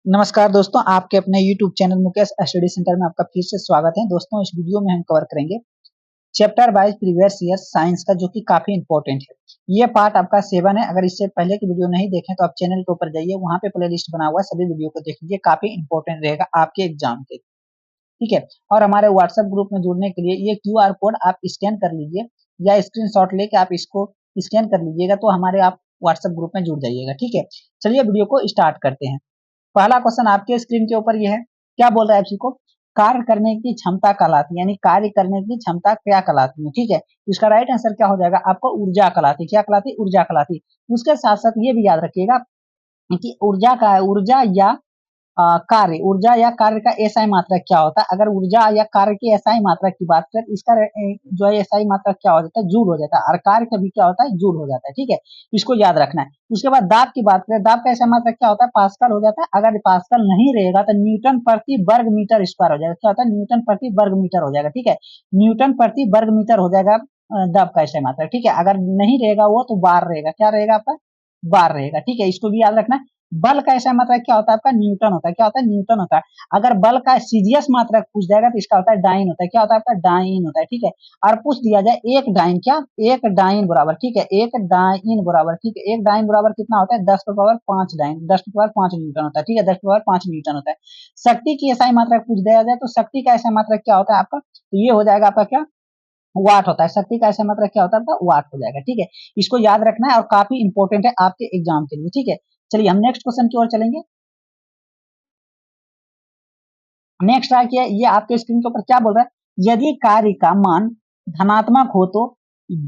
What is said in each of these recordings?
नमस्कार दोस्तों, आपके अपने YouTube channel Mukesh study centre में आपका फिर से स्वागत है। दोस्तों, इस वीडियो में हम कवर करेंगे chapter wise previous year science का, जो कि काफी इंपॉर्टेंट है। ये पार्ट आपका 7 है। अगर इससे पहले की वीडियो नहीं देखें तो आप चैनल के ऊपर जाइए, वहां पे प्लेलिस्ट बना हुआ है, सभी वीडियो को देख लीजिए, काफी इंपॉर्टेंट रहेगा आपके एग्जाम के। ठीक है। और हमारे व्हाट्सएप ग्रुप में जुड़ने के लिए ये QR कोड आप स्कैन कर लीजिए या स्क्रीनशॉट लेके आप इसको स्कैन कर लीजिएगा, तो हमारे आप व्हाट्सएप ग्रुप में जुड़ जाइएगा। ठीक है, चलिए वीडियो को स्टार्ट करते हैं। पहला क्वेश्चन आपके स्क्रीन के ऊपर ये है, क्या बोल रहा है आपसी को, कार्य करने की क्षमता कहलाती है, यानी कार्य करने की क्षमता क्या कहलाती है। ठीक है, इसका राइट आंसर क्या हो जाएगा आपको, ऊर्जा कहलाती है। क्या कहलाती है? ऊर्जा कहलाती है। उसके साथ साथ ये भी याद रखिएगा कि ऊर्जा का है, ऊर्जा या कार्य, ऊर्जा या कार्य का एसआई मात्रक क्या होता है। अगर ऊर्जा या कार्य की एसआई मात्रक की बात करें, इसका जो है एसआई मात्रक क्या हो जाता है, जूल हो जाता है, और कार्य का भी क्या होता है, जूल हो जाता है। ठीक है, इसको याद रखना है। उसके बाद दाब की बात करें, दाब का एसआई मात्रक क्या होता है, पास्कल हो जाता है। अगर पास्कल नहीं रहेगा तो न्यूटन प्रति वर्ग मीटर स्क्वायर हो जाएगा। क्या होता है? न्यूटन प्रति वर्ग मीटर हो जाएगा। ठीक है, न्यूटन प्रति वर्ग मीटर हो जाएगा दाब का एसआई मात्रक। ठीक है, अगर नहीं रहेगा वो तो बार रहेगा। क्या रहेगा आपका? बार रहेगा। ठीक है, इसको भी याद रखना है। बल का ऐसा मात्रक क्या होता है आपका, न्यूटन होता है। क्या होता है? न्यूटन होता है। अगर बल का सीजीएस मात्रक पूछ जाएगा तो इसका होता है डाइन होता है। क्या होता है आपका? डाइन होता है। ठीक है, और पूछ दिया जाए एक डाइन, क्या एक डाइन बराबर, ठीक है, एक डाइन बराबर, ठीक है, एक डाइन बराबर कितना होता है, 10 डाइन, 10 न्यूटन होता है। ठीक है, 10 न्यूटन होता है। शक्ति की ऐसा मात्रक पूछ दिया जाए तो शक्ति का ऐसा मात्रक क्या होता है आपका, तो ये हो जाएगा आपका क्या, वाट होता है। शक्ति का ऐसा मात्रक क्या होता है आपका, वाट हो जाएगा। ठीक है, इसको याद रखना है और काफी इंपॉर्टेंट है आपके एग्जाम के लिए। ठीक है, चलिए हम नेक्स्ट क्वेश्चन की ओर चलेंगे। नेक्स्ट आ किया, ये आपके स्क्रीन के ऊपर क्या बोल रहा है, यदि कार्य का मान धनात्मक हो तो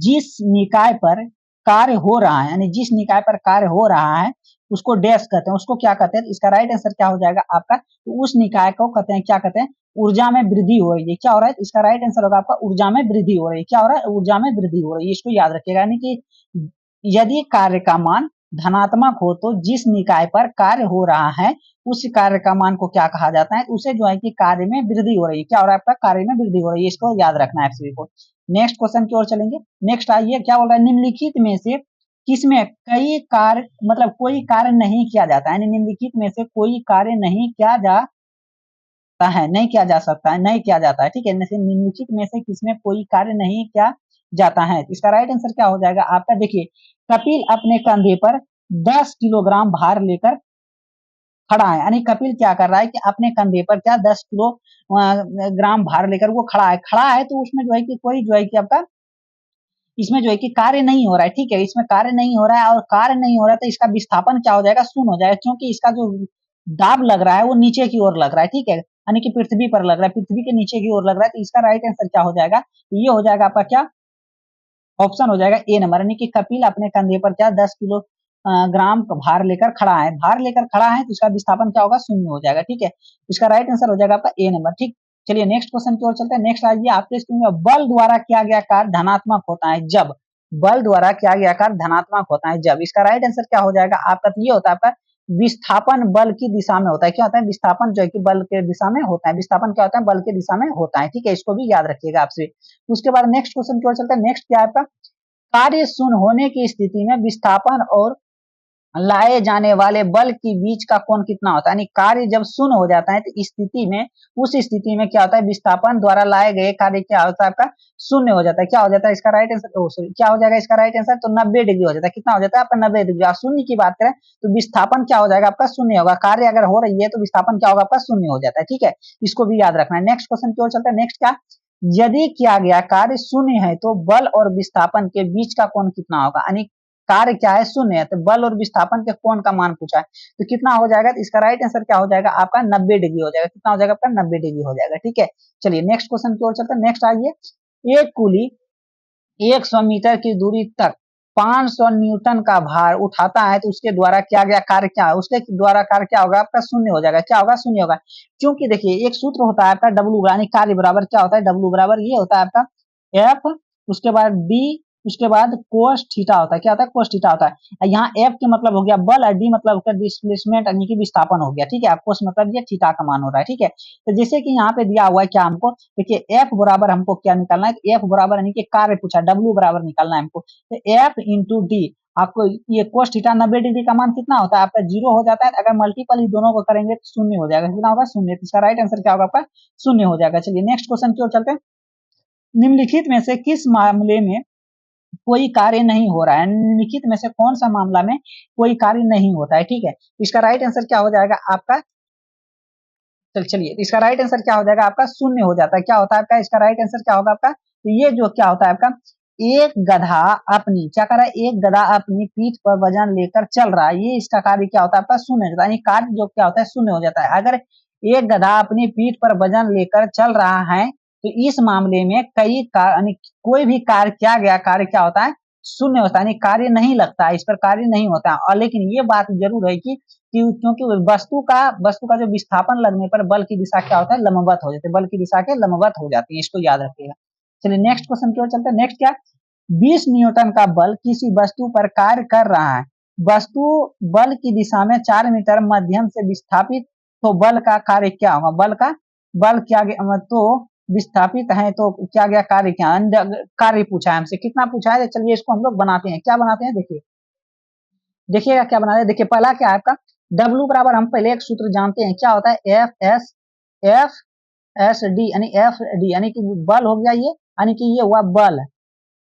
जिस निकाय पर कार्य हो रहा है, यानी जिस निकाय पर कार्य हो रहा है उसको डैश कहते हैं, उसको क्या कहते हैं। इसका राइट आंसर क्या हो जाएगा आपका, तो उस निकाय को कहते हैं, क्या कहते हैं, ऊर्जा में वृद्धि हो रही है। क्या हो रहा है? इसका राइट आंसर होगा आपका ऊर्जा में वृद्धि हो रही है। क्या हो रहा है? ऊर्जा में वृद्धि हो रही है। इसको याद रखिएगा, यानी कि यदि कार्य का मान धनात्मक हो तो जिस निकाय पर कार्य हो रहा है उस कार्य का मान को क्या कहा जाता है, उसे जो है कि कार्य में वृद्धि हो रही है। क्या हो रहा है आपका? कार्य में वृद्धि हो रही है। इसको याद रखना है आप सभी को। नेक्स्ट क्वेश्चन की ओर चलेंगे। नेक्स्ट आइए, क्या बोल रहा है, निम्नलिखित में से किसमें कई कार्य, मतलब कोई कार्य नहीं किया जाता है, निम्नलिखित में से कोई कार्य नहीं किया जाता है, नहीं किया जा सकता है, नहीं किया जाता है। ठीक है, निम्नलिखित में से किसमें कोई कार्य नहीं किया जाता है। इसका राइट आंसर क्या हो जाएगा आपका, देखिए, कपिल अपने कंधे पर 10 किलोग्राम भार लेकर खड़ा है, यानी कपिल क्या कर रहा है कि अपने कंधे पर क्या 10 किलो ग्राम भार लेकर वो खड़ा है। खड़ा है तो उसमें जो है कि कोई जो है कि आपका इसमें जो है कि कार्य नहीं हो रहा है। ठीक है, इसमें कार्य नहीं हो रहा है, और कार्य नहीं हो रहा है तो इसका विस्थापन क्या हो जाएगा, शून्य हो जाएगा, क्योंकि इसका जो दाब लग रहा है वो नीचे की ओर लग रहा है। ठीक है, यानी कि पृथ्वी पर लग रहा है, पृथ्वी के नीचे की ओर लग रहा है। तो इसका राइट आंसर क्या हो जाएगा, ये हो जाएगा आपका क्या, ऑप्शन हो जाएगा ए नंबर, यानी कि कपिल अपने कंधे पर क्या 10 किलो ग्राम भार लेकर खड़ा है। भार लेकर खड़ा है तो इसका विस्थापन क्या होगा, शून्य हो जाएगा। ठीक है, इसका राइट आंसर हो जाएगा आपका ए नंबर। ठीक, चलिए नेक्स्ट क्वेश्चन की ओर चलते हैं। नेक्स्ट आइए, आपके स्क्रीन में बल द्वारा किया गया कार्य धनात्मक होता है जब, बल द्वारा किया गया कार्य धनात्मक होता है जब। इसका राइट आंसर क्या हो जाएगा आपका, तो ये होता है आपका विस्थापन बल की दिशा में होता है। क्या होता है? विस्थापन जो है कि बल के दिशा में होता है। विस्थापन क्या होता है? बल के दिशा में होता है। ठीक है, इसको भी याद रखिएगा आपसे। उसके बाद नेक्स्ट क्वेश्चन की ओर चलते हैं। नेक्स्ट क्या है आपका, कार्य शून्य होने की स्थिति में विस्थापन और लाए जाने वाले बल के बीच का कोण कितना होता है, यानी कार्य जब शून्य हो जाता है तो स्थिति में, उस स्थिति में क्या होता है, विस्थापन द्वारा लाए गए कार्य क्या होता है आपका, शून्य हो जाता है। क्या हो जाता है इसका राइट आंसर, सॉरी, क्या हो जाएगा इसका राइट आंसर, तो 90 डिग्री हो जाता है। कितना हो जाता है आपका, 90 डिग्री। और शून्य की बात करें तो विस्थापन क्या हो जाएगा आपका, शून्य होगा। कार्य अगर हो रही है तो विस्थापन क्या होगा आपका, शून्य हो जाता है। ठीक है, इसको भी याद रखना है। नेक्स्ट क्वेश्चन की ओर चलते हैं। नेक्स्ट क्या, यदि किया गया कार्य शून्य है तो बल और विस्थापन के बीच का कोण कितना होगा, यानी कार्य क्या है, शून्य है, तो बल और विस्थापन के कोण का मान पूछा है तो कितना हो जाएगा, तो इसका राइट आंसर क्या हो जाएगा आपका, 90 डिग्री हो जाएगा। कितना हो जाएगा आपका, 90 डिग्री हो जाएगा। ठीक है, चलिए नेक्स्ट क्वेश्चन की ओर चलते हैं। नेक्स्ट आइए, एक कुली 100 मीटर की दूरी तक 500 न्यूटन का भार उठाता है तो उसके द्वारा किया गया कार्य क्या है, उसके द्वारा कार्य क्या होगा आपका, शून्य हो जाएगा। क्या होगा, शून्य होगा, क्योंकि देखिए एक सूत्र होता है आपका डब्ल्यू, यानी कार्य बराबर क्या होता है, डब्ल्यू बराबर ये होता है आपका एफ, उसके बाद डी, उसके बाद कोस थीटा होता है। क्या होता है, कोस थीटा होता है। यहाँ एफ के मतलब हो गया बल और डी मतलब होगा डिस्प्लेसमेंट, यानी कि विस्थापन हो गया। ठीक है, कोस मतलब ये थीटा का मान हो रहा है। ठीक है, तो जैसे कि यहाँ पे दिया हुआ है क्या हमको, देखिए एफ बराबर हमको क्या निकालना है, एफ बराबर यानी कि कार्य पूछा, डब्ल्यू बराबर निकालना है हमको, तो एफ इंटू डी, आपको ये cos थीटा 90 डिग्री का मान कितना होता है आपका 0 हो जाता है। अगर मल्टीपल ही दोनों को करेंगे तो शून्य हो जाएगा। कितना होगा? शून्य। तो इसका राइट आंसर क्या होगा आपका? शून्य हो जाएगा। चलिए नेक्स्ट क्वेश्चन की ओर चलते हैं। निम्नलिखित में से किस मामले में कोई कार्य नहीं हो रहा है? निम्नलिखित में से कौन सा मामला में कोई कार्य नहीं होता है? ठीक है, इसका राइट आंसर क्या हो जाएगा आपका? चलिए इसका राइट आंसर क्या हो जाएगा आपका? शून्य हो जाता है। क्या होता है आपका? इसका राइट आंसर क्या होगा आपका? तो ये जो क्या होता है आपका, एक गधा अपनी क्या कर रहा है? एक गधा अपनी पीठ पर वजन लेकर चल रहा है, ये इसका कार्य क्या होता है आपका? शून्य हो जाता है। कार्य जो क्या होता है? शून्य हो जाता है। अगर एक गधा अपनी पीठ पर वजन लेकर चल रहा है तो इस मामले में कई कार्य, कोई भी कार्य किया गया कार्य क्या होता है? शून्य होता है, कार्य नहीं लगता है, इस पर कार्य नहीं होता है। और लेकिन ये बात जरूर है कि क्योंकि वस्तु का जो विस्थापन लगने पर बल की दिशा क्या होता है? लंबवत हो जाती है, बल की दिशा के लंबवत हो जाती है, इसको याद रखिएगा। चलिए नेक्स्ट क्वेश्चन की ओर चलते हैं। नेक्स्ट क्या? 20 न्यूटन का बल किसी वस्तु पर कार्य कर रहा है, वस्तु बल की दिशा में 4 मीटर माध्यम से विस्थापित, तो बल का कार्य क्या होगा? बल क्या तो विस्थापित है तो क्या गया कार्य? क्या कार्य पूछा है हमसे, कितना पूछा है? चलिए इसको हम लोग बनाते हैं। क्या बनाते हैं देखिए, देखिएगा क्या बना रहे। देखिए पहला क्या है आपका? W बराबर, हम पहले एक सूत्र जानते हैं क्या होता है? एफ एस डी यानी एफ डी यानी कि बल हो गया ये, यानी कि ये हुआ बल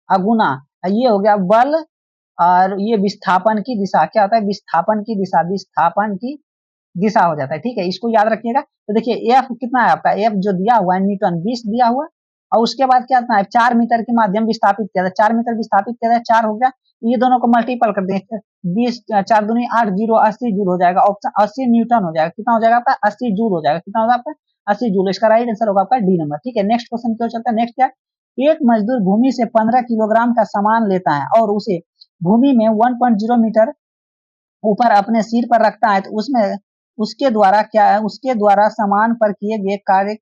अगुना ये हो गया बल, और ये विस्थापन की दिशा क्या होता है? विस्थापन की दिशा हो जाता है। ठीक है, इसको याद रखिएगा। तो देखिए एफ कितना है आपका? एफ जो दिया हुआ है न्यूटन 20 दिया हुआ, और उसके बाद क्या है? 4 मीटर के माध्यम विस्थापित किया था, 4 मीटर विस्थापित किया था, 4 हो गया। ये दोनों को मल्टीपल कर देंगे, 20 4 दूनी 8, 0 80 जूल हो जाएगा। ऑप्शन 80 न्यूटन हो जाएगा। कितना हो जाएगा आपका? 80 जूल हो जाएगा। कितना होगा आपका? 80 जूल। इसका राइट आंसर होगा आपका डी नंबर। ठीक है, नेक्स्ट क्वेश्चन क्यों चलता है। नेक्स्ट क्या? एक मजदूर भूमि से 15 किलोग्राम का सामान लेता है और उसे भूमि में 1.0 मीटर ऊपर अपने सिर पर रखता है, तो उसमें उसके द्वारा क्या है? उसके द्वारा सामान पर किए गए कार्य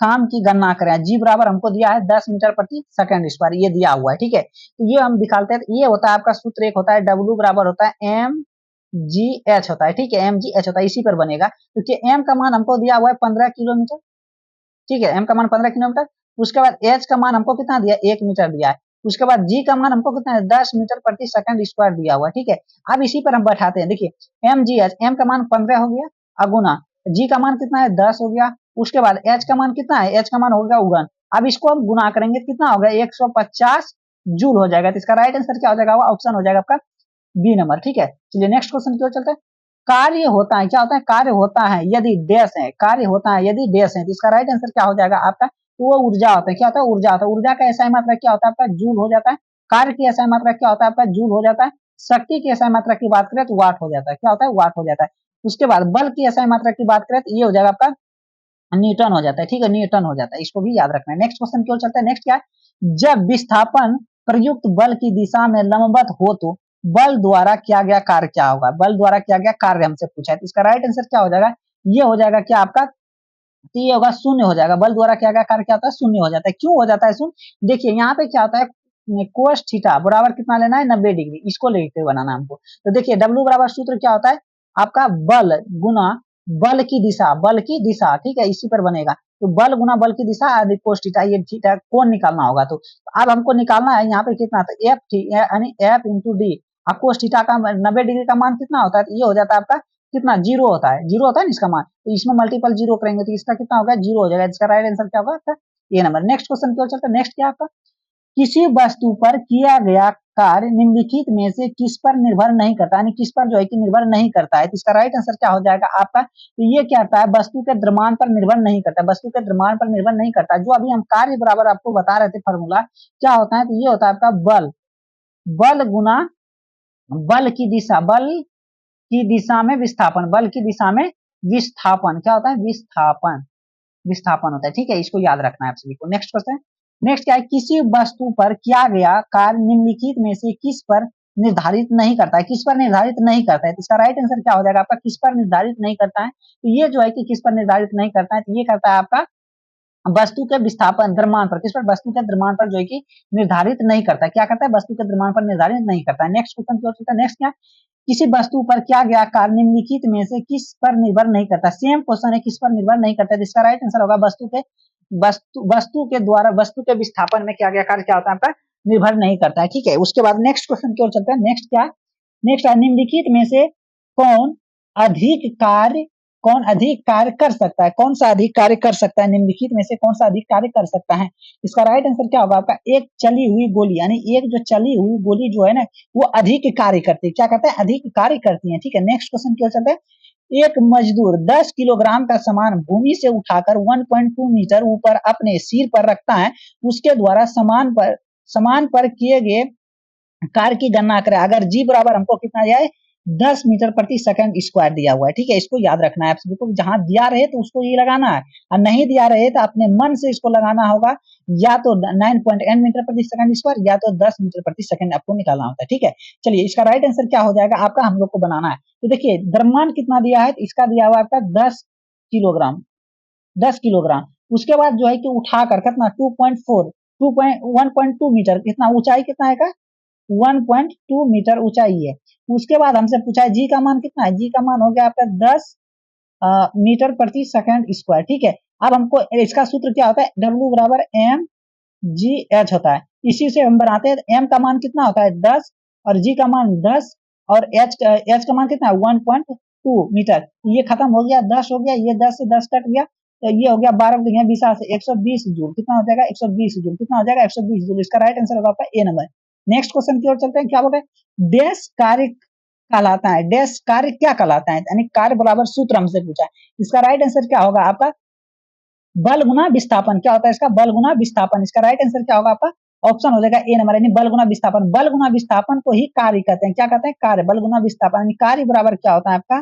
काम की गणना करें। जी बराबर हमको दिया है 10 मीटर प्रति सेकंड स्क्वायर, ये दिया हुआ है। ठीक है, तो ये हम दिखाते हैं। ये होता है आपका सूत्र, एक होता है W बराबर होता है एम जी एच होता है। ठीक है, एम जी एच होता है, इसी पर बनेगा। क्योंकि एम का मान हमको दिया हुआ है 15 किलोमीटर। ठीक है, एम का मान 15 किलोमीटर। उसके बाद एच का मान हमको कितना दिया? 1 मीटर दिया है। उसके बाद जी का मान हमको कितना है? 10 मीटर प्रति सेकंड स्क्वायर दिया हुआ है। ठीक है, अब इसी पर हम बैठाते हैं। देखिए एम जी एच, एम का मान 15 हो गया अगुना, जी का मान कितना है? 10 हो गया। उसके बाद एच का मान कितना है? एच का मान हो गया उगन। अब इसको हम गुना करेंगे, कितना होगा? 150 जूल हो जाएगा। तो इसका राइट आंसर क्या हो जाएगा? ऑप्शन हो जाएगा आपका बी नंबर। ठीक है, चलिए नेक्स्ट क्वेश्चन की ओर चलते हैं। कार्य होता है, क्या होता है? कार्य होता है यदि डैश है, कार्य होता है यदि डैश है, तो इसका राइट आंसर क्या हो जाएगा आपका? तो वो ऊर्जा होता है। क्या होता है? ऊर्जा होता है। ऊर्जा का ऐसा मात्रा क्या होता है आपका? जूल हो जाता है। कार्य की ऐसा मात्रा क्या होता है आपका? जूल हो जाता है। शक्ति की ऐसा मात्रा की बात करें तो वाट हो जाता है। क्या होता है? वाट हो जाता है। उसके बाद बल की ऐसा मात्रा की बात करें तो ये हो जाएगा आपका न्यूटन हो जाता है। ठीक है, न्यूटन हो जाता है, इसको भी याद रखना है। नेक्स्ट क्वेश्चन की ओर चलते हैं। नेक्स्ट क्या है? जब विस्थापन प्रयुक्त बल की दिशा में लंबवत हो तो बल द्वारा किया गया कार्य क्या होगा? बल द्वारा किया गया कार्य हमसे पूछा है, तो इसका राइट आंसर क्या हो जाएगा? ये हो जाएगा क्या आपका? तो ये होगा शून्य हो जाएगा। बल द्वारा किया गया कार्य क्या होता है? शून्य हो जाता है। क्यों हो जाता है शून्य? देखिए यहाँ पे क्या होता है? कोस थीटा बराबर कितना लेना है? 90 डिग्री, इसको लेके बनाना हमको। तो देखिए W बराबर सूत्र क्या होता है आपका? बल गुना बल की दिशा। ठीक है, इसी पर बनेगा। तो बल गुना बल की दिशा कोस थीटा, ये थीटा कोण निकालना होगा। तो अब हमको निकालना है यहाँ पे कितना? तो एफ यानी F into D. Cos theta का 90 डिग्री का मान कितना होता है? तो ये हो जाता है आपका कितना? 0 होता है। 0 होता है ना इसका मान, तो इसमें मल्टीपल 0 करेंगे तो इसका कितना होगा? 0 हो जाएगा। इसका राइट आंसर क्या होगा आपका? ये नंबर। नेक्स्ट क्वेश्चन की ओर चलते हैं। नेक्स्ट क्या आपका? किसी वस्तु पर किया गया कार्य निम्नलिखित में से किस पर निर्भर नहीं करता, यानी किस पर जो है कि निर्भर नहीं करता है, तो इसका राइट आंसर क्या हो जाएगा आपका? तो ये क्या होता है? वस्तु के द्रव्यमान पर निर्भर नहीं करता, वस्तु के द्रव्यमान पर निर्भर नहीं करता। जो अभी हम कार्य बराबर आपको बता रहे थे फॉर्मूला, क्या होता है? तो ये होता है आपका बल, बल गुना बल की दिशा में विस्थापन, बल की दिशा में विस्थापन। क्या होता है? विस्थापन होता है। ठीक है, इसको याद रखना है आप सभी को। Next question. नेक्स्ट क्या है? किसी वस्तु पर किया गया कार्य निम्नलिखित में से किस पर निर्धारित नहीं करता है? किस पर निर्धारित नहीं करता है, तो इसका राइट आंसर क्या हो जाएगा आपका? किस पर निर्धारित नहीं करता है, तो ये जो है कि किस पर निर्धारित नहीं करता है, तो ये करता है आपका वस्तु के विस्थापन द्रव्यमान पर। किस पर? वस्तु के द्रव्यमान पर जो है कि निर्धारित नहीं करता है। क्या करता है? वस्तु के द्रव्यमान पर निर्धारित नहीं करता है। नेक्स्ट क्वेश्चन की ओर चलते हैं। नेक्स्ट क्या? किसी वस्तु पर किया गया कार्य निम्नलिखित में से किस पर निर्भर नहीं करता? सेम क्वेश्चन है, किस पर निर्भर नहीं करता है, इसका राइट आंसर होगा वस्तु के द्वारा वस्तु के विस्थापन में किया गया कार्य क्या होता है आपका? निर्भर नहीं करता है। ठीक है, उसके बाद नेक्स्ट क्वेश्चन की ओर चलते हैं। नेक्स्ट क्या? नेक्स्ट निम्नलिखित में से कौन कौन अधिक कार्य कर सकता है, कौन सा अधिक कार्य कर सकता है, निम्नलिखित में से कौन सा अधिक कार्य कर सकता है। इसका राइट आंसर क्या होगा आपका, एक चली हुई गोली, यानी एक जो चली हुई गोली जो है ना वो अधिक कार्य करती है, क्या कहते हैं, अधिक कार्य करती है। ठीक है, नेक्स्ट क्वेश्चन क्या चलता है। एक मजदूर 10 किलोग्राम का सामान भूमि से उठाकर 1.2 मीटर ऊपर अपने सिर पर रखता है, उसके द्वारा समान पर किए गए कार्य की गणना करें। अगर जी बराबर हमको कितना दिया है, 10 मीटर प्रति सेकंड स्क्वायर दिया हुआ है। ठीक है, इसको याद रखना है आप सभी को, जहां दिया रहे तो उसको ये लगाना है, और नहीं दिया रहे तो अपने मन से इसको लगाना होगा, या तो 9.n मीटर प्रति सेकंड स्क्वायर या तो 10 मीटर प्रति सेकंड आपको निकालना होता है। ठीक है, चलिए इसका राइट आंसर क्या हो जाएगा आपका, हम लोग को बनाना है। तो देखिए द्रव्यमान कितना दिया है, इसका दिया हुआ आपका 10 किलोग्राम, 10 किलोग्राम। उसके बाद जो है कि उठाकर कितना 1.2 मीटर, कितना ऊंचाई कितना है, 1.2 मीटर ऊंचाई है। उसके बाद हमसे पूछा है जी का मान कितना है, जी का मान हो गया आपका 10 मीटर प्रति सेकंड स्क्वायर। ठीक है, अब हमको इसका सूत्र क्या होता है, W बराबर एम जी एच होता है। इसी से हम बनाते हैं, एम का मान कितना होता है 10 और जी का मान 10 और एच का मान कितना है 1.2 मीटर। ये खत्म हो गया, 10 हो गया, ये 10 से 10 कट गया, तो ये हो गया 12 गया 20 से 120 जूल, कितना हो जाएगा 120 जूल, कितना हो जाएगा 120 जूल। इसका राइट आंसर होगा आपका ए नंबर। नेक्स्ट क्वेश्चन की ओर चलते हैं, क्या बोलते हैं, डैश कार्य कहलाता है, डैश कार्य क्या कहलाता है, यानी कार्य बराबर सूत्र हमसे पूछा है। इसका राइट आंसर क्या होगा आपका, बल गुना विस्थापन। क्या होता है इसका, बल गुना विस्थापन। इसका राइट आंसर क्या होगा आपका, ऑप्शन हो जाएगा ए नंबर, यानी बल गुना विस्थापन। बल गुना विस्थापन को ही कार्य कहते हैं, क्या कहते हैं, कार्य। बल गुना विस्थापन यानी कार्य बराबर क्या होता है आपका,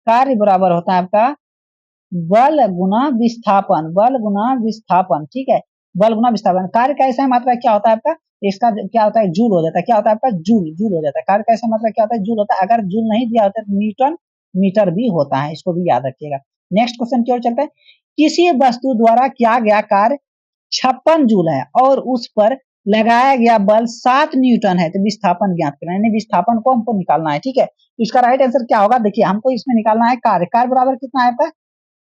कार्य बराबर होता है आपका बल गुना विस्थापन, बल गुना विस्थापन। ठीक है, बल गुना विस्थापन। कार्य का ऐसा मात्रा क्या होता है आपका, इसका क्या होता है, जूल हो जाता है। क्या होता है आपका, जूल, जूल हो जाता है। कार्य का ऐसा मात्रा क्या होता है, जूल होता है। अगर जूल नहीं दिया होता है तो न्यूटन मीटर भी होता है, इसको भी याद रखिएगा। नेक्स्ट क्वेश्चन की ओर चलते हैं, किसी वस्तु द्वारा किया गया कार्य 56 जूल है और उस पर लगाया गया बल 7 न्यूटन है, तो विस्थापन ज्ञात करना है, यानी विस्थापन को हमको निकालना है। ठीक है, तो इसका राइट आंसर क्या होगा, देखिए हमको इसमें निकालना है कार्य। कार्य बराबर कितना है आपका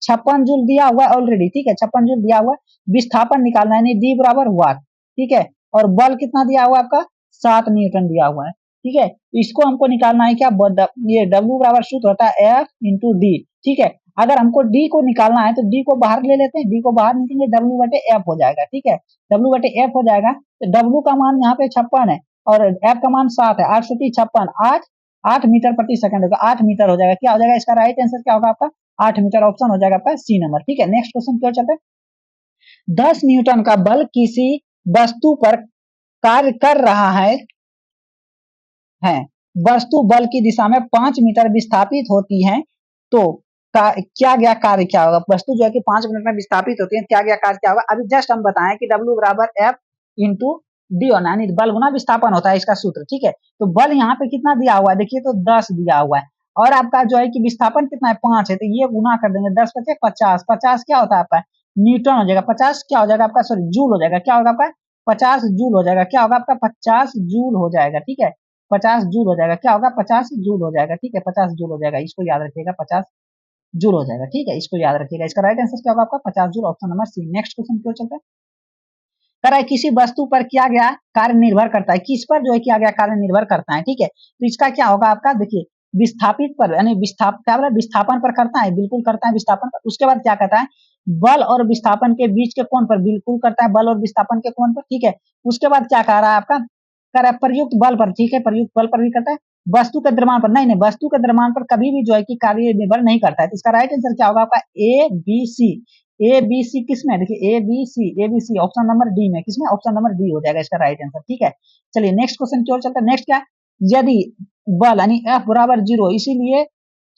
56 जूल दिया हुआ है ऑलरेडी। ठीक है, 56 जूल दिया हुआ है। विस्थापन निकालना है, यानी डी बराबर वाट। ठीक है, और बल कितना दिया हुआ है आपका 7 न्यूटन दिया हुआ है। ठीक है, इसको हमको निकालना है क्या, ये W बराबर सूत्र होता है F इंटू डी। ठीक है, अगर हमको डी को निकालना है तो डी को बाहर ले लेते हैं, डी को बाहर निकलेंगे, W बटे F हो जाएगा। ठीक है, W बटे F हो जाएगा, तो W का मान यहाँ पे 56 है और F का मान 7 है, 8 56 8 मीटर प्रति सेकंड होगा, 8 मीटर हो जाएगा। क्या हो जाएगा इसका राइट आंसर क्या होगा आपका 8 मीटर, ऑप्शन हो जाएगा आपका सी नंबर। ठीक है, नेक्स्ट क्वेश्चन क्या चलता है, 10 न्यूटन का बल किसी वस्तु पर कार्य कर रहा है वस्तु बल की दिशा में 5 मीटर विस्थापित होती है, तो क्या गया कार्य क्या होगा, वस्तु जो है कि 5 मिनट में विस्थापित होती है, क्या गया कार्य क्या होगा। अभी जस्ट हम बताएं कि W बराबर F इंटू डी होना, यानी बल गुना विस्थापन होता है इसका सूत्र। ठीक है, तो बल यहाँ पे कितना दिया हुआ है, देखिए तो 10 दिया हुआ है, और आपका जो है कि विस्थापन कितना है 5 है, तो ये गुना कर देंगे, 10 बचे 50, 50 क्या होता है आपका न्यूटन हो जाएगा, 50 क्या हो जाएगा आपका, सॉरी जूल हो जाएगा, क्या होगा आपका 50 जूल हो जाएगा, क्या होगा आपका 50 जूल हो जाएगा। ठीक है, 50 जूल हो जाएगा, क्या होगा 50 जूल हो जाएगा। ठीक है, 50 जूल हो जाएगा, इसको याद रखिएगा 50 जूल हो जाएगा। ठीक है, इसको याद रखिएगा, इसका राइट आंसर क्या होगा आपका 50 joule, option number C. Next question क्यों चलता है, कह है किसी वस्तु पर किया गया कार्य निर्भर करता है, किस पर जो है किया गया कार्य निर्भर करता है। ठीक है, तो इसका क्या होगा आपका, देखिए विस्थापित पर, यानी क्या बोला विस्थापन पर करता है, बिल्कुल करता है विस्थापन पर। उसके बाद क्या कहता है, बल और विस्थापन के बीच के कोण पर, बिल्कुल करता है बल और विस्थापन के कोण पर। ठीक है, उसके बाद क्या कह रहा है आपका, कह रहा है प्रयुक्त बल पर। ठीक है, प्रयुक्त बल पर भी करता है, वस्तु के द्रव्यमान पर नहीं, वस्तु के द्रव्यमान पर कभी भी जो है कि कार्य निर्भर नहीं करता है। तो इसका राइट आंसर क्या होगा आपका ए बी सी। ए बी सी किसमें, देखिए A B C option number D में, किसमें, ऑप्शन नंबर डी हो जाएगा इसका राइट आंसर। ठीक है, चलिए नेक्स्ट क्वेश्चन की ओर चलते हैं। नेक्स्ट क्या, यदि बल यानी F बराबर 0, इसीलिए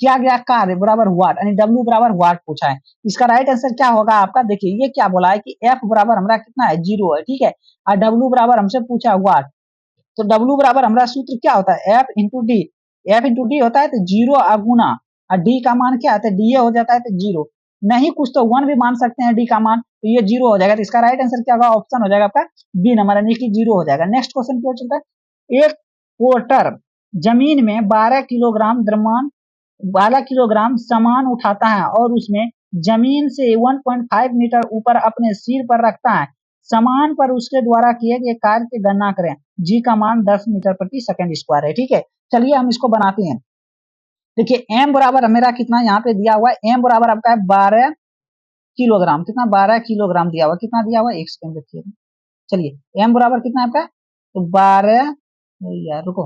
किया गया कार्य बराबर वाट, यानी W बराबर वाट पूछा है। इसका राइट आंसर क्या होगा आपका, देखिए ये क्या बोला है कि F बराबर हमारा कितना है 0 है। ठीक है, और W बराबर हमसे पूछा है वाट, तो W बराबर हमारा सूत्र क्या होता है F into D. F into D होता है तो 0 गुना, और डी का मान क्या आता है, डी हो जाता है तो 0, नहीं कुछ तो 1 भी मान सकते हैं डी का मान, तो ये 0 हो जाएगा। तो इसका राइट आंसर क्या होगा, ऑप्शन हो जाएगा आपका बी नंबर, यानी कि 0 हो जाएगा। नेक्स्ट क्वेश्चन क्या चलता है, एक पोर्टर जमीन में 12 किलोग्राम द्रव्यमान 12 किलोग्राम सामान उठाता है और उसमें जमीन से 1.5 मीटर ऊपर अपने सिर पर रखता है, सामान पर उसके द्वारा किए गए कार्य की गणना करें। जी का मान 10 मीटर प्रति सेकंड स्क्वायर है। ठीक है, चलिए हम इसको बनाते हैं। देखिए m बराबर मेरा कितना यहाँ पे दिया हुआ है, m बराबर आपका है 12 किलोग्राम। कितना? 12 किलोग्राम दिया हुआ। कितना दिया हुआ? एक सेकंड देखिए। चलिए m बराबर कितना है आपका? तो 12, यार रुको,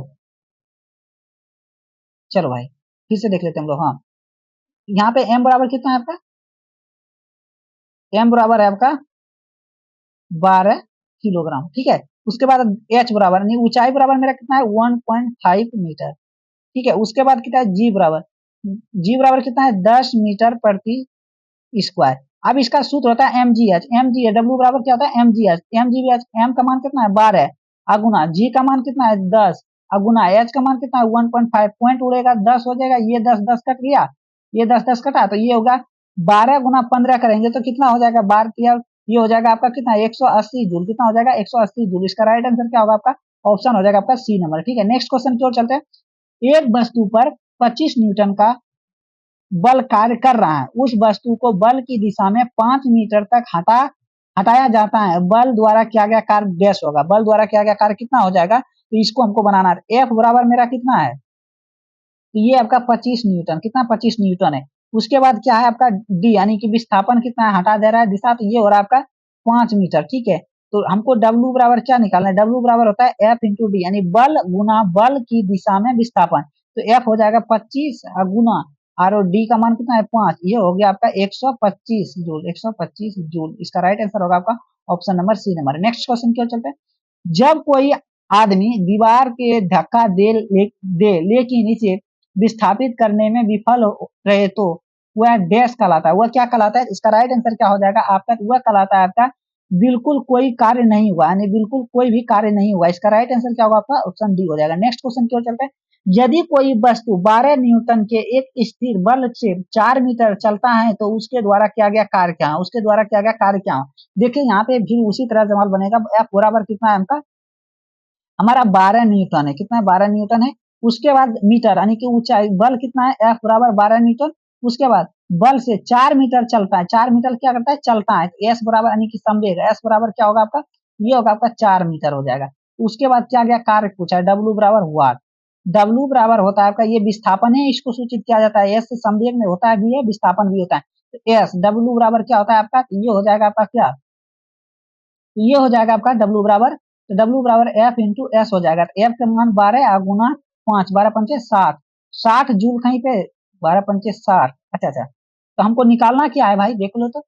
चलो भाई फिर से देख लेते हैं हम लोग। हाँ, यहाँ पे m बराबर कितना है आपका? m बराबर है आपका 12 किलोग्राम। ठीक है, उसके बाद h बराबर नहीं, ऊंचाई बराबर मेरा कितना है? 1.5 मीटर। ठीक है, उसके बाद कितना है? g बराबर कितना है? 10 मीटर प्रति स्क्वायर। अब इसका सूत्र होता है mgh। mgh w बराबर क्या होता है? mgh। mgh m का मान कितना है? 12 अगुना g का मान कितना है? 10 अगुना h का मान कितना है? 1.5। पॉइंट उड़ेगा 10 हो जाएगा, ये 10 10 कट गया, ये 10 10 कटा, तो ये होगा 12 गुना 15 करेंगे तो कितना हो जाएगा? 12 किया, ये हो जाएगा आपका कितना? 180 जूल। कितना हो जाएगा? 180 जूल। इसका राइट आंसर क्या होगा आपका? ऑप्शन हो जाएगा आपका सी नंबर। ठीक है, नेक्स्ट क्वेश्चन की ओर चलते हैं। एक वस्तु पर 25 न्यूटन का बल कार्य कर रहा है, उस वस्तु को बल की दिशा में 5 मीटर तक हटाया जाता है, बल द्वारा किया गया कार्य डैश होगा। बल द्वारा किया गया कार्य कितना हो जाएगा? तो इसको हमको बनाना है। F बराबर मेरा कितना है? तो ये आपका 25 न्यूटन। कितना? 25 न्यूटन है। उसके बाद क्या है आपका? डी यानी कि विस्थापन कितना है? हटा दे रहा है दिशा, तो ये हो रहा है आपका 5 मीटर। ठीक है, तो हमको W बराबर क्या निकालना है? W बराबर होता है F इंटू डी, यानी बल गुना बल की दिशा में विस्थापन। तो F हो जाएगा 25 गुना और डी का मान कितना है? 5। ये हो गया आपका 125 जूल। 125 जूल, इसका राइट आंसर होगा आपका option number C number. Next question क्यों चलते हैं। जब कोई आदमी दीवार के धक्का दे लेकिन इसे विस्थापित करने में विफल रहे तो वह डैश कहलाता है। वह क्या कहलाता है? इसका राइट आंसर क्या हो जाएगा आपका? वह कहलाता है आपका बिल्कुल कोई कार्य नहीं हुआ, यानी बिल्कुल कोई भी कार्य नहीं हुआ। इसका राइट आंसर क्या होगा आपका? ऑप्शन डी हो जाएगा। नेक्स्ट क्वेश्चन क्यों चलते हैं। यदि कोई वस्तु 12 न्यूटन के एक स्थिर बल से 4 मीटर चलता है तो उसके द्वारा किया गया कार्य क्या है? उसके द्वारा किया गया कार्य क्या है? देखिए यहाँ पे भी उसी तरह सवाल बनेगा। F बराबर कितना है हमका? हमारा 12 न्यूटन है। कितना है? 12 न्यूटन है। उसके बाद मीटर यानी कि ऊंचाई, बल कितना है? F बराबर 12 न्यूटन। उसके बाद बल से 4 मीटर चलता है। 4 मीटर क्या करता है? चलता है। तो S बराबर यानी कि संवेग, S बराबर क्या होगा आपका? ये होगा आपका 4 मीटर हो जाएगा। उसके बाद क्या गया? कार्य पूछा है। W बराबर वाट। W बराबर होता है आपका, ये विस्थापन है, इसको सूचित किया जाता है। S से संवेग में होता है भी है, विस्थापन भी होता है। तो S W बराबर क्या होता है आपका? ये हो जाएगा आपका क्या? ये हो जाएगा आपका W बराबर, तो W बराबर F इंटू एस हो जाएगा। तो F का मान 12 गुना 5, 12 पंचे 60, 60 जूल कहीं पे 12 पंचे 60। अच्छा अच्छा, तो हमको निकालना क्या है भाई? देख लो तो,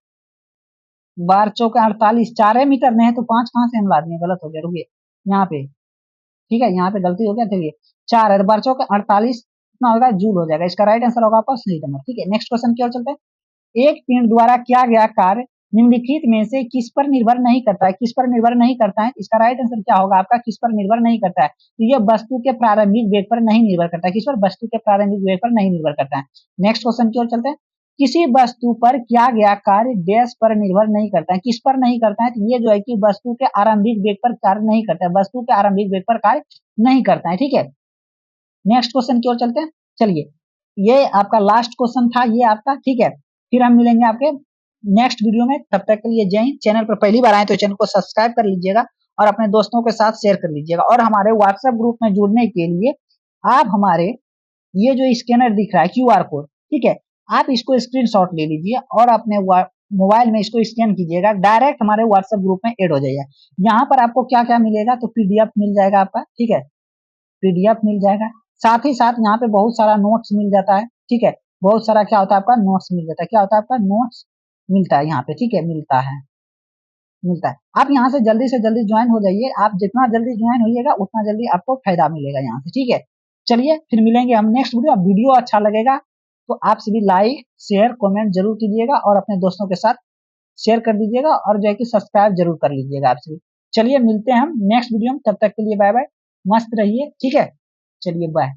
12 चौके 48, 4 मीटर में है तो 5 कहाँ से हम ला दिए? गलत हो गया, रुकिए यहाँ पे। ठीक है, यहाँ पे गलती हो गया। चलिए 4 है, 12 चौके 48 कितना होगा? जूल हो जाएगा। इसका राइट आंसर होगा आपका सही नंबर। ठीक है, नेक्स्ट क्वेश्चन की ओर चलते हैं। एक पिंड द्वारा किया गया कार्य निम्नलिखित में से किस पर निर्भर नहीं करता है? किस पर निर्भर नहीं करता है? इसका राइट आंसर क्या होगा आपका? किस पर निर्भर नहीं करता है? तो ये वस्तु के प्रारंभिक वेग पर नहीं निर्भर करता है। किस पर? वस्तु के प्रारंभिक वेग पर नहीं निर्भर करता है। नेक्स्ट क्वेश्चन की ओर चलते हैं। किसी वस्तु पर किया गया कार्य डैश पर निर्भर नहीं करता है। किस पर नहीं करता है? तो ये जो है कि वस्तु के आरंभिक वेग पर कार्य नहीं करता है। वस्तु के आरंभिक वेग पर कार्य नहीं करता है। ठीक है, नेक्स्ट क्वेश्चन की ओर चलते हैं। चलिए, ये आपका लास्ट क्वेश्चन था ये आपका। ठीक है, फिर हम मिलेंगे आपके नेक्स्ट वीडियो में। तब तक के लिए जय हिंद। चैनल पर पहली बार आए तो चैनल को सब्सक्राइब कर लीजिएगा और अपने दोस्तों के साथ शेयर कर लीजिएगा। और हमारे व्हाट्सएप ग्रुप में जुड़ने के लिए आप हमारे ये जो स्कैनर दिख रहा है QR कोड, ठीक है, आप इसको स्क्रीनशॉट ले लीजिए और अपने मोबाइल में इसको स्कैन कीजिएगा, डायरेक्ट हमारे व्हाट्सएप ग्रुप में ऐड हो जाइए। यहाँ पर आपको क्या क्या मिलेगा? तो PDF मिल जाएगा आपका। ठीक है, PDF मिल जाएगा। साथ ही साथ यहाँ पे बहुत सारा नोट्स मिल जाता है। ठीक है, बहुत सारा क्या होता है आपका? नोट्स मिल जाता है। क्या होता है आपका? नोट्स मिलता है यहाँ पे। ठीक है, मिलता है। आप यहाँ से जल्दी ज्वाइन हो जाइए। आप जितना जल्दी ज्वाइन होइएगा उतना जल्दी आपको फायदा मिलेगा यहाँ से। ठीक है, चलिए फिर मिलेंगे हम नेक्स्ट वीडियो। वीडियो अच्छा लगेगा तो आप सभी लाइक शेयर कमेंट जरूर कीजिएगा और अपने दोस्तों के साथ शेयर कर दीजिएगा और जो है कि सब्सक्राइब जरूर कर लीजिएगा आप सभी। चलिए मिलते हैं हम नेक्स्ट वीडियो में, तब तक के लिए बाय बाय, मस्त रहिए। ठीक है, चलिए बाय।